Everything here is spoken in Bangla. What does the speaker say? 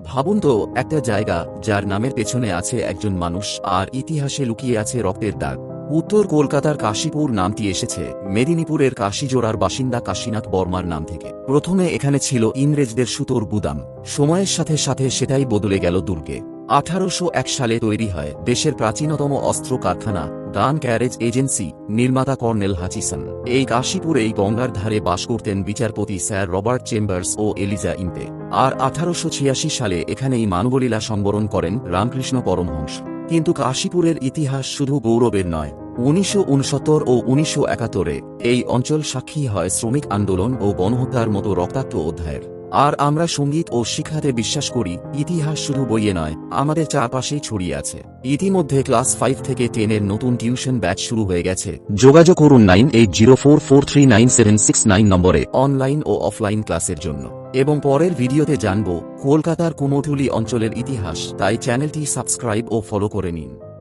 ভাবুন তো, একটা জায়গা যার নামের পেছনে আছে একজন মানুষ আর ইতিহাসে লুকিয়ে আছে রক্তের দাগ। উত্তর কলকাতার কাশীপুর নামটি এসেছে মেদিনীপুরের কাশীজোড়ার বাসিন্দা কাশীনাথ বর্মার নাম থেকে। প্রথমে এখানে ছিল ইংরেজদের সুতোর গুদাম, সময়ের সাথে সাথে সেটাই বদলে গেল দুর্গে। 1801 সালে তৈরি হয় দেশের প্রাচীনতম অস্ত্র কারখানা গান ক্যারেজ এজেন্সি, নির্মাতা কর্নেল হাচিসন। এই কাশীপুরেই গঙ্গার ধারে বাস করতেন বিচারপতি স্যার রবার্ট চেম্বার্স ও এলিজা ইম্পে। আর 1886 সালে এখানেই মানবলীলা সংবরণ করেন রামকৃষ্ণ পরমহংস। কিন্তু কাশীপুরের ইতিহাস শুধু গৌরবের নয়। 1969 ও 1971 এই অঞ্চল সাক্ষী হয় শ্রমিক আন্দোলন ও গণহত্যার মতো রক্তাক্ত অধ্যায়ের। আর আমরা সঙ্গীত ও শিক্ষাতে বিশ্বাস করি, ইতিহাস শুধু বইয়ে নয়, আমাদের চারপাশেই ছড়িয়ে আছে। ইতিমধ্যে ক্লাস 5 থেকে 10 এর নতুন টিউশন ব্যাচ শুরু হয়ে গেছে। যোগাযোগ করুন 9804439769 নম্বরে অনলাইন ও অফলাইন ক্লাসের জন্য। এবং পরের ভিডিওতে জানব কলকাতার কুমোরটুলি অঞ্চলের ইতিহাস, তাই চ্যানেলটি সাবস্ক্রাইব ও ফলো করে নিন।